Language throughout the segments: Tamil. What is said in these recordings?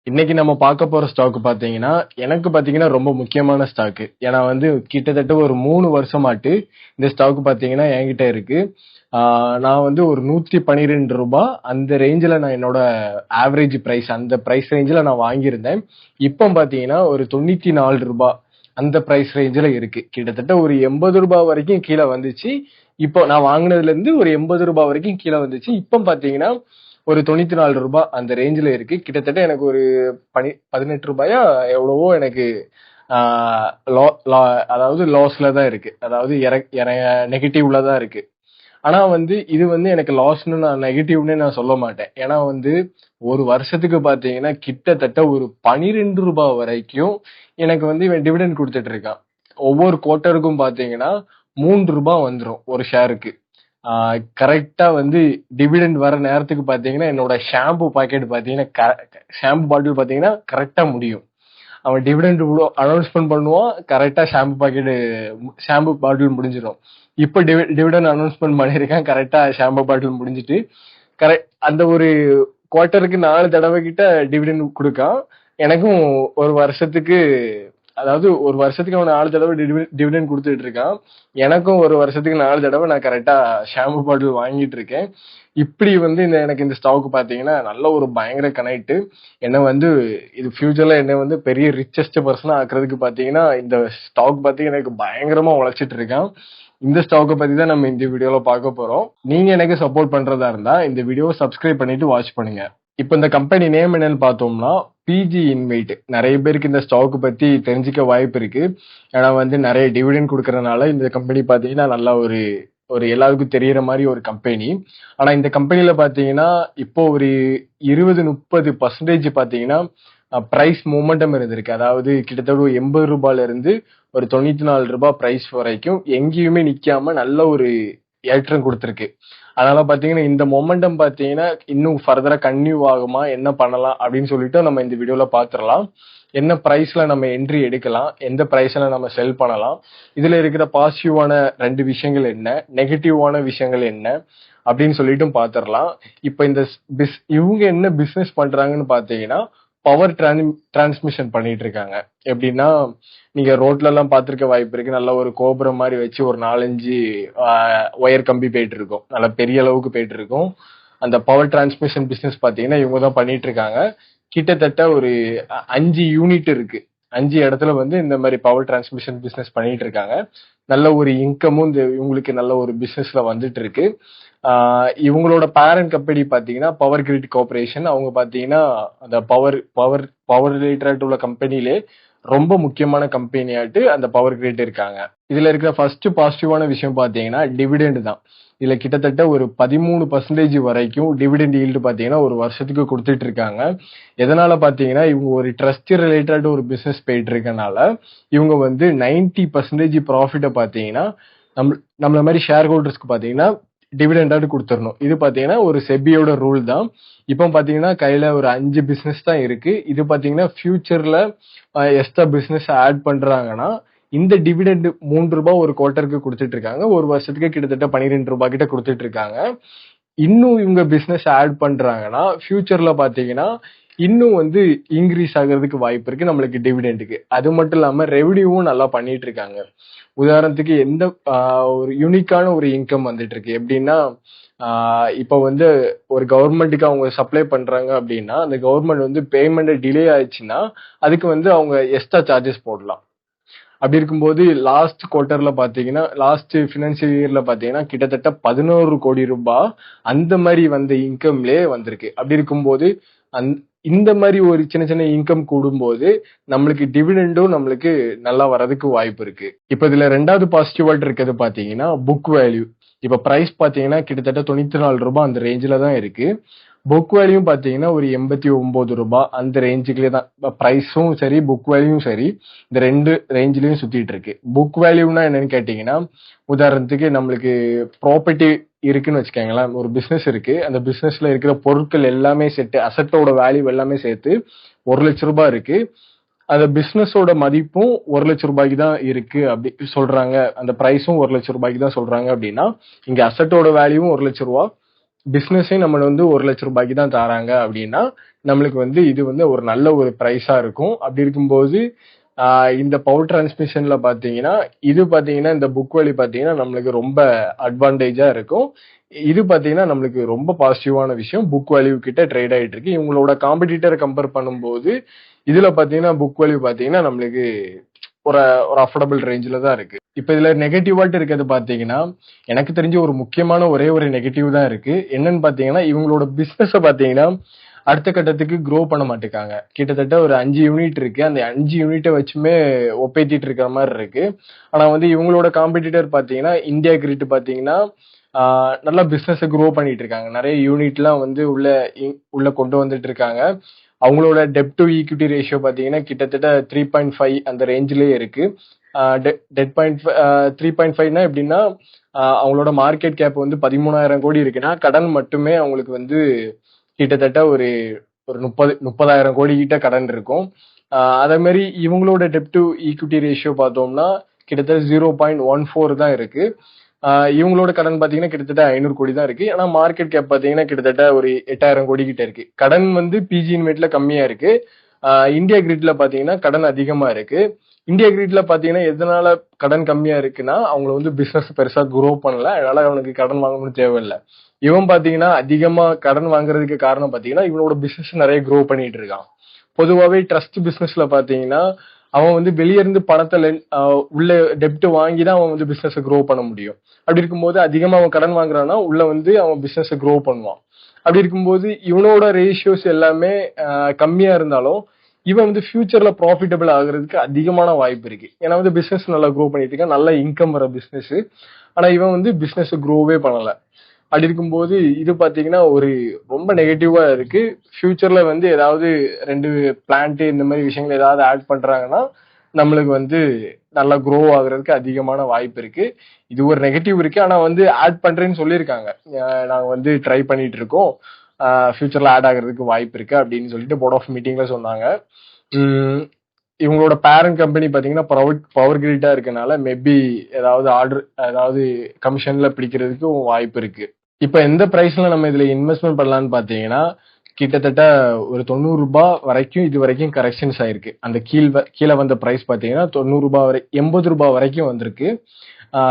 இன்னைக்கு நம்ம பார்க்க போற ஸ்டாக் பாத்தீங்கன்னா, எனக்கு பாத்தீங்கன்னா ரொம்ப முக்கியமான ஸ்டாக். ஏன்னா கிட்டத்தட்ட ஒரு 3 வருஷமாட்டு இந்த ஸ்டாக் பாத்தீங்கன்னா என்கிட்ட இருக்கு. நான் ஒரு ரூ. 112 அந்த ரேஞ்சில நான் என்னோட ஆவரேஜ் பிரைஸ் அந்த பிரைஸ் ரேஞ்சில நான் வாங்கியிருந்தேன். இப்போ பாத்தீங்கன்னா ஒரு ரூ. 94 அந்த பிரைஸ் ரேஞ்சில இருக்கு. கிட்டத்தட்ட ஒரு ரூ. 80 வரைக்கும் கீழ வந்துச்சு. இப்போ நான் வாங்குனதுல இருந்து ஒரு ரூ. 80 வரைக்கும் கீழ வந்துச்சு. இப்போ பாத்தீங்கன்னா ஒரு ரூ. 94 அந்த ரேஞ்சில இருக்கு. கிட்டத்தட்ட எனக்கு ஒரு ரூ. 18 எவ்வளவோ எனக்கு ஆஹ் அதாவது லாஸ்ல தான் இருக்கு. அதாவது நெகட்டிவ்ல தான் இருக்கு. ஆனா இது எனக்கு லாஸ்ன்னு நான் நெகட்டிவ்னே நான் சொல்ல மாட்டேன். ஏன்னா ஒரு வருஷத்துக்கு பாத்தீங்கன்னா கிட்டத்தட்ட ஒரு ரூ. 12 வரைக்கும் எனக்கு இவன் டிவிடெண்ட் கொடுத்துட்டு இருக்கான். ஒவ்வொரு குவார்ட்டருக்கும் பாத்தீங்கன்னா ரூ. 3 வந்துரும் ஒரு ஷேருக்கு. கரெக்டா டிவிடெண்ட் வர நேரத்துக்கு பாத்தீங்கன்னா என்னோட ஷாம்பு பாக்கெட் பாத்தீங்கன்னா ஷாம்பு பாட்டில் பாத்தீங்கன்னா கரெக்டா முடியும். அவன் டிவிடெண்ட் அனௌன்ஸ்மெண்ட் பண்ணுவான், கரெக்டா ஷாம்பு பாட்டில் முடிஞ்சிடும். இப்ப டிவிடெண்ட் அனௌன்ஸ்மெண்ட் பண்ணிருக்கான், கரெக்டா ஷாம்பு பாட்டில் முடிஞ்சிட்டு கரெக்ட் அந்த ஒரு குவார்ட்டருக்கு 4 தடவை கிட்ட டிவிடெண்ட் கொடுக்கான். எனக்கும் ஒரு வருஷத்துக்கு அதாவது ஒரு வருஷத்துக்கு அவன் 4 தடவை டிவிடெண்ட் கொடுத்துட்டு இருக்கான். எனக்கும் ஒரு வருஷத்துக்கு 4 தடவை நான் கரெக்டா ஷாம்பு பாட்டில் வாங்கிட்டு இருக்கேன். இப்படி எனக்கு இந்த ஸ்டாக் பாத்தீங்கன்னா நல்ல ஒரு பயங்கர கனெக்ட். என்ன இது ஃபியூச்சர்ல என்ன பெரிய ரிச்சஸ்ட் பர்சனா ஆக்குறதுக்கு பாத்தீங்கன்னா இந்த ஸ்டாக் பாத்தீங்கன்னா எனக்கு பயங்கரமா உழைச்சிட்டு இருக்கான். இந்த ஸ்டாக்கை பத்தி தான் நம்ம இந்த வீடியோல பார்க்க போறோம். நீங்க எனக்கு சப்போர்ட் பண்றதா இருந்தா இந்த வீடியோவை சப்ஸ்கிரைப் பண்ணிட்டு வாட்ச் பண்ணுங்க. இப்ப இந்த கம்பெனி நேம் என்னன்னு பார்த்தோம்னா பிஜி இன்வைட். நிறைய பேருக்கு இந்த ஸ்டாக் பத்தி தெரிஞ்சுக்க வாய்ப்பு இருக்கு. ஏன்னா நிறைய டிவிடெண்ட் கொடுக்கறதுனால இந்த கம்பெனி பாத்தீங்கன்னா நல்லா ஒரு ஒரு எல்லாருக்கும் தெரியற மாதிரி ஒரு கம்பெனி. ஆனா இந்த கம்பெனில பாத்தீங்கன்னா இப்போ ஒரு 20-30% பாத்தீங்கன்னா பிரைஸ் மூமெண்டம் இருந்திருக்கு. அதாவது கிட்டத்தட்ட ஒரு ரூ. 80 இருந்து ஒரு ரூ. 94 பிரைஸ் வரைக்கும் எங்கேயுமே நிக்காம நல்ல ஒரு ஏற்றம் கொடுத்திருக்கு. அதனால பாத்தீங்கன்னா இந்த மொமெண்டம் பாத்தீங்கன்னா இன்னும் ஃபர்தரா கன்டினியூ ஆகுமா, என்ன பண்ணலாம் அப்படின்னு சொல்லிட்டு நம்ம இந்த வீடியோல பாத்துரலாம். என்ன பிரைஸ்ல நம்ம என்ட்ரி எடுக்கலாம், எந்த பிரைஸ்ல நம்ம செல் பண்ணலாம், இதுல இருக்கிற பாசிட்டிவான 2 விஷயங்கள் என்ன, நெகட்டிவான விஷயங்கள் என்ன அப்படின்னு சொல்லிட்டு பாத்துரலாம். இப்ப இவங்க என்ன பிசினஸ் பண்றாங்கன்னு பாத்தீங்கன்னா பவர் டிரான்ஸ்மிஷன் பண்ணிட்டு இருக்காங்க. எப்படின்னா நீங்க ரோட்ல எல்லாம் பாத்திருக்க வாய்ப்பு இருக்கு. நல்ல ஒரு கோபுரம் மாதிரி வச்சு ஒரு 4-5 ஒயர் கம்பி போயிட்டு இருக்கும், நல்ல பெரிய அளவுக்கு போயிட்டு இருக்கும். அந்த பவர் டிரான்ஸ்மிஷன் பிசினஸ் பாத்தீங்கன்னா இவங்க தான் பண்ணிட்டு இருக்காங்க. கிட்டத்தட்ட ஒரு 5 யூனிட் இருக்கு. 5 இடத்துல இந்த மாதிரி பவர் டிரான்ஸ்மிஷன் பிசினஸ் பண்ணிட்டு இருக்காங்க. நல்ல ஒரு இன்கமும் இவங்களுக்கு நல்ல ஒரு பிசினஸ்ல வந்துட்டு இருக்கு. இவங்களோட பேரண்ட் கம்பெனி பாத்தீங்கன்னா பவர் கிரிட் கார்பரேஷன். அவங்க பாத்தீங்கன்னா அந்த பவர் பவர் பவர் ரிலேட்டட் உள்ள கம்பெனிலே ரொம்ப முக்கியமான கம்பெனியாட்டு அந்த பவர் கிரிட் இருக்காங்க. இதுல இருக்கிற ஃபர்ஸ்ட் பாசிட்டிவான விஷயம் பாத்தீங்கன்னா டிவிடெண்ட் தான். இதுல கிட்டத்தட்ட ஒரு 13% வரைக்கும் டிவிடெண்ட் ஈல்டு பாத்தீங்கன்னா ஒரு வருஷத்துக்கு கொடுத்துட்டு இருக்காங்க. எதனால பாத்தீங்கன்னா இவங்க ஒரு ட்ரஸ்ட் ரிலேட்டட் ஒரு பிசினஸ் போயிட்டு இருக்கனால இவங்க 90% ப்ராஃபிட்ட பாத்தீங்கன்னா நம்மள மாதிரி ஷேர் ஹோல்டர்ஸ்க்கு பாத்தீங்கன்னா டிவிடெண்டாட்டு கொடுத்துடணும். இது பாத்தீங்கன்னா ஒரு செபியோட ரூல் தான். இப்போ பாத்தீங்கன்னா கையில ஒரு 5 பிசினஸ் தான் இருக்கு. இது பாத்தீங்கன்னா ஃபியூச்சர்ல எக்ஸ்ட்ரா பிசினஸ் ஆட் பண்றாங்கன்னா இந்த டிவிடெண்ட் ரூ. 3 ஒரு குவார்ட்டருக்கு கொடுத்துட்டு இருக்காங்க. ஒரு வருஷத்துக்கு கிட்டத்தட்ட ரூ. 12 கிட்ட கொடுத்துட்டு இருக்காங்க. இன்னும் இவங்க பிசினஸ் ஆட் பண்றாங்கன்னா ஃபியூச்சர்ல பாத்தீங்கன்னா இன்னும் இன்க்ரீஸ் ஆகிறதுக்கு வாய்ப்பு இருக்கு நம்மளுக்கு டிவிடெண்டுக்கு. அது மட்டும் இல்லாம ரெவன்யூவும் நல்லா பண்ணிட்டு இருக்காங்க. உதாரணத்துக்கு எந்த ஒரு யூனிக்கான ஒரு இன்கம் வந்துட்டு இருக்கு. எப்படின்னா இப்போ ஒரு கவர்மெண்ட்டுக்கு அவங்க சப்ளை பண்றாங்க அப்படின்னா அந்த கவர்மெண்ட் பேமெண்ட் டிலே ஆயிடுச்சுன்னா அதுக்கு அவங்க எக்ஸ்ட்ரா சார்ஜஸ் போடலாம். அப்படி இருக்கும்போது லாஸ்ட் குவார்ட்டர்ல பாத்தீங்கன்னா லாஸ்ட் பினான்சியல் இயர்ல பாத்தீங்கன்னா கிட்டத்தட்ட 11 கோடி ரூபாய் அந்த மாதிரி இன்கம்லே வந்திருக்கு. அப்படி இருக்கும்போது இந்த மாதிரி ஒரு சின்ன சின்ன இன்கம் கூடும்போது நம்மளுக்கு டிவிடெண்டும் நம்மளுக்கு நல்லா வரதுக்கு வாய்ப்பு இருக்கு. இப்ப இதுல 2வது பாசிட்டிவாட்டு இருக்கிறது பாத்தீங்கன்னா புக் வேல்யூ. இப்ப பிரைஸ் பாத்தீங்கன்னா கிட்டத்தட்ட ரூ. 94 அந்த ரேஞ்சில தான் இருக்கு. புக் வேல்யூ பாத்தீங்கன்னா ஒரு ரூ. 89 அந்த ரேஞ்சுக்குள்ளே தான். பிரைஸும் சரி புக் வேல்யூவும் சரி இந்த 2 ரேஞ்சிலையும் சுத்திட்டு இருக்கு. புக் வேல்யூனா என்னன்னு கேட்டீங்கன்னா உதாரணத்துக்கு நம்மளுக்கு ப்ராப்பர்ட்டி இருக்குன்னு வச்சுக்கோங்களேன். ஒரு பிசினஸ் இருக்கு, அந்த பிசினஸ்ல இருக்கிற பொருட்கள் எல்லாமே சேர்த்து அசட்டோட வேல்யூ எல்லாமே சேர்த்து ரூ. 1,00,000 இருக்கு. அந்த பிசினஸோட மதிப்பும் ரூ. 1,00,000 தான் இருக்கு அப்படி சொல்றாங்க. அந்த பிரைஸும் ரூ. 1,00,000 தான் சொல்றாங்க. அப்படின்னா இங்க அசட்டோட வேல்யூவும் ரூ. 1,00,000, பிசினஸே நம்ம வந்து 1,00,000 ரூபாய்க்கு தான் தராங்க அப்படின்னா நம்மளுக்கு வந்து இது வந்து ஒரு நல்ல ஒரு பிரைஸா இருக்கும். அப்படி இருக்கும்போது இந்த பவர் டிரான்ஸ்மிஷன்ல பாத்தீங்கன்னா இது பாத்தீங்கன்னா இந்த புக் வழி பாத்தீங்கன்னா நம்மளுக்கு ரொம்ப அட்வான்டேஜா இருக்கும். இது பாத்தீங்கன்னா நம்மளுக்கு ரொம்ப பாசிட்டிவான விஷயம். புக் வேல்யூ கிட்ட ட்ரேட் ஆயிட்டு இருக்கு. இவங்களோட காம்படிட்டரை கம்பேர் பண்ணும்போது இதுல பாத்தீங்கன்னா புக் வேல்யூ பாத்தீங்கன்னா நம்மளுக்கு ஒரு ஒரு அஃபோர்டபுள் ரேஞ்சில தான் இருக்கு. இப்ப இதுல நெகட்டிவாட்டு இருக்கிறது பாத்தீங்கன்னா எனக்கு தெரிஞ்ச ஒரு முக்கியமான ஒரே ஒரு நெகட்டிவ் தான் இருக்கு. என்னன்னு பாத்தீங்கன்னா இவங்களோட பிசினஸ் பாத்தீங்கன்னா அடுத்த கட்டத்துக்கு க்ரோ பண்ண மாட்டேங்காங்க. கிட்டத்தட்ட ஒரு 5 யூனிட் இருக்கு. அந்த 5 யூனிட்டை வச்சுமே ஒப்பேத்திட்டு இருக்கிற மாதிரி இருக்கு. ஆனா வந்து இவங்களோட காம்படிட்டர் பாத்தீங்கன்னா இந்தியா கிரிட் பாத்தீங்கன்னா நல்லா பிசினஸ் க்ரோ பண்ணிட்டு இருக்காங்க. நிறைய யூனிட்லாம் வந்து உள்ள கொண்டு வந்துட்டு இருக்காங்க. அவங்களோட டெப்ட் டு ஈக்விட்டி ரேஷியோ பாத்தீங்கன்னா கிட்டத்தட்ட 3.5 அந்த ரேஞ்சிலேயே இருக்கு. டெட் பாயிண்ட் 3.5னா எப்படின்னா அவங்களோட மார்க்கெட் கேப் வந்து 13,000 கோடி இருக்குன்னா கடன் மட்டுமே அவங்களுக்கு வந்து கிட்டத்தட்ட ஒரு ஒரு 30,000 கோடி கிட்ட கடன் இருக்கும். அதே மாதிரி இவங்களோட டெப்ட் டு ஈக்விட்டி ரேஷியோ பார்த்தோம்னா கிட்டத்தட்ட 0.14 தான் இருக்கு. இவங்களோட கடன் பாத்தீங்கன்னா கிட்டத்தட்ட 500 கோடி தான் இருக்கு. ஆனா மார்க்கெட் கேப் பாத்தீங்கன்னா கிட்டத்தட்ட ஒரு 8,000 கோடி கிட்ட இருக்கு. கடன் வந்து பிஜி இன்வெட்ல கம்மியா இருக்கு. இந்தியா கிரிட்ல பாத்தீங்கன்னா கடன் அதிகமா இருக்கு. இந்தியா கிரிட்ல பாத்தீங்கன்னா எதனால கடன் கம்மியா இருக்குன்னா அவங்க வந்து பிசினஸ் பெருசா குரோ பண்ணல, அதனால அவனுக்கு கடன் வாங்கணும்னு தேவையில்லை. இவன் பாத்தீங்கன்னா அதிகமா கடன் வாங்குறதுக்கு காரணம் பாத்தீங்கன்னா இவனோட பிசினஸ் நிறைய க்ரோ பண்ணிட்டு இருக்கான். பொதுவாவே ட்ரஸ்ட் பிசினஸ்ல பாத்தீங்கன்னா அவன் வந்து வெளியே இருந்து பணத்தை உள்ள டெப்ட் வாங்கி தான் அவன் வந்து பிசினஸ் க்ரோ பண்ண முடியும். அப்படி இருக்கும்போது அதிகமா அவன் கடன் வாங்குறான்னா உள்ள வந்து அவன் பிசினஸ் க்ரோ பண்ணுவான். அப்படி இருக்கும்போது இவனோட ரேஷியோஸ் எல்லாமே கம்மியா இருந்தாலும் இவன் வந்து ஃபியூச்சர்ல ப்ராஃபிட்டபிள் ஆகுறதுக்கு அதிகமான வாய்ப்பு இருக்கு. ஏன்னா வந்து பிசினஸ் நல்லா க்ரோ பண்ணிட்டு இருக்கான், நல்ல இன்கம் வர பிசினஸ். ஆனா இவன் வந்து பிசினஸ் க்ரோவே பண்ணல. அப்படி இருக்கும்போது இது பாத்தீங்கன்னா ஒரு ரொம்ப நெகட்டிவா இருக்கு. ஃபியூச்சர்ல வந்து ஏதாவது 2 பிளான்ட் இந்த மாதிரி விஷயங்கள் ஏதாவது ஆட் பண்றாங்கன்னா நம்மளுக்கு வந்து நல்லா க்ரோ ஆகுறதுக்கு அதிகமான வாய்ப்பு இருக்கு. இது ஒரு நெகட்டிவ் இருக்கு. ஆனா வந்து ஆட் பண்றேன்னு சொல்லியிருக்காங்க. நாங்க வந்து ட்ரை பண்ணிட்டு இருக்கோம், ஃபியூச்சர்ல ஆட் ஆகுறதுக்கு வாய்ப்பு இருக்கு அப்படின்னு சொல்லிட்டு போர்ட் ஆஃப் மீட்டிங்ல சொன்னாங்க. இவங்களோட பேரண்ட் கம்பெனி பாத்தீங்கன்னா பவர் கிரிட்டா இருக்கனால மேபி ஏதாவது ஆர்டர் ஏதாவது கமிஷன்ல பிடிக்கிறதுக்கு வாய்ப்பு இருக்கு. இப்ப எந்த பிரைஸ்ல நம்ம இதுல இன்வெஸ்ட்மெண்ட் பண்ணலாம்னு பாத்தீங்கன்னா கிட்டத்தட்ட ஒரு 90 ரூபாய் வரைக்கும் இது வரைக்கும் கரெக்ஷன்ஸ் ஆயிருக்கு. அந்த கீழே வந்த பிரைஸ் பாத்தீங்கன்னா 90 ரூபாய் வரை 80 ரூபாய் வரைக்கும் வந்திருக்கு.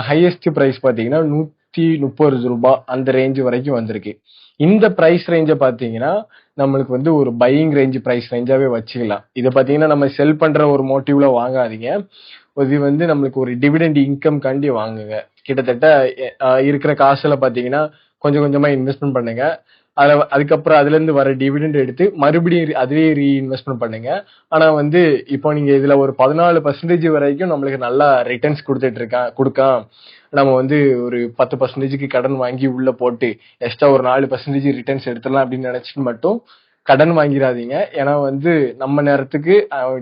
ஹையஸ்ட் பிரைஸ் பாத்தீங்கன்னா 130 ரூபாய் அந்த ரேஞ்ச் வரைக்கும் வந்திருக்கு. இந்த பிரைஸ் ரேஞ்சை பாத்தீங்கன்னா நம்மளுக்கு வந்து ஒரு பையிங் ரேஞ்ச் பிரைஸ் ரேஞ்சாவே வச்சுக்கலாம். இதை பாத்தீங்கன்னா நம்ம செல் பண்ற ஒரு மோட்டிவ்ல வாங்காதீங்க. இது வந்து நம்மளுக்கு ஒரு டிவிடெண்ட் இன்கம் காண்டி வாங்குங்க. கிட்டத்தட்ட இருக்கிற காசுல பாத்தீங்கன்னா கொஞ்சம் கொஞ்சமா இன்வெஸ்ட்மெண்ட் பண்ணுங்க. அதுக்கப்புறம் அதுல இருந்து வர டிவிடெண்ட் எடுத்து மறுபடியும் அதுவே ரீஇன்வெஸ்ட்மெண்ட் பண்ணுங்க. ஆனா வந்து இப்போ நீங்க இதுல ஒரு 14% வரைக்கும் நம்மளுக்கு நல்லா ரிட்டர்ன்ஸ் கொடுக்கான். நம்ம வந்து ஒரு 10% கடன் வாங்கி உள்ள போட்டு எக்ஸ்ட்ரா ஒரு 4% ரிட்டர்ன்ஸ் எடுத்துடலாம் அப்படின்னு நினைச்சிட்டு மட்டும் கடன் வாங்கிடாதீங்க. ஏன்னா வந்து நம்ம நேரத்துக்கு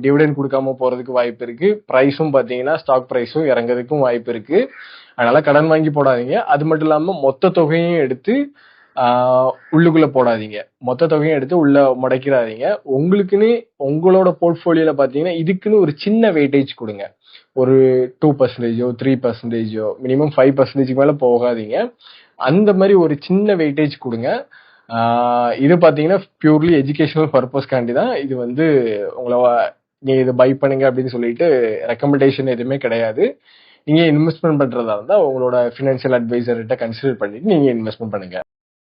டிவிடெண்ட் கொடுக்காம போறதுக்கு வாய்ப்பு இருக்கு. பிரைஸும் பாத்தீங்கன்னா ஸ்டாக் பிரைஸும் இறங்குறதுக்கும் வாய்ப்பு இருக்கு. அதனால கடன் வாங்கி போடாதீங்க. அது மட்டும் இல்லாம மொத்த தொகையும் எடுத்து உள்ளுக்குள்ள போடாதீங்க. மொத்த தொகையும் எடுத்து உள்ள முடக்கிறாதீங்க. உங்களுக்குன்னு உங்களோட போர்ட்போலியோல பாத்தீங்கன்னா இதுக்குன்னு ஒரு சின்ன வெயிட்டேஜ் கொடுங்க. ஒரு 2%, 3%, மினிமம் 5% மேல போகாதீங்க. அந்த மாதிரி ஒரு சின்ன வெயிட்டேஜ் கொடுங்க. இது பாத்தீங்கன்னா பியூர்லி எஜுகேஷனல் பர்பஸ்காண்டி தான். இது வந்து உங்களை நீங்க இதை பை பண்ணுங்க அப்படின்னு சொல்லிட்டு ரெக்கமெண்டேஷன் எதுவுமே கிடையாது. நீங்க இன்வெஸ்ட்மெண்ட் பண்றதா இருந்தா உங்களோட ஃபினான்ஷியல் அட்வைசர்கிட்ட கன்சிடர் பண்ணிட்டு நீங்க இன்வெஸ்ட்மெண்ட் பண்ணுங்க.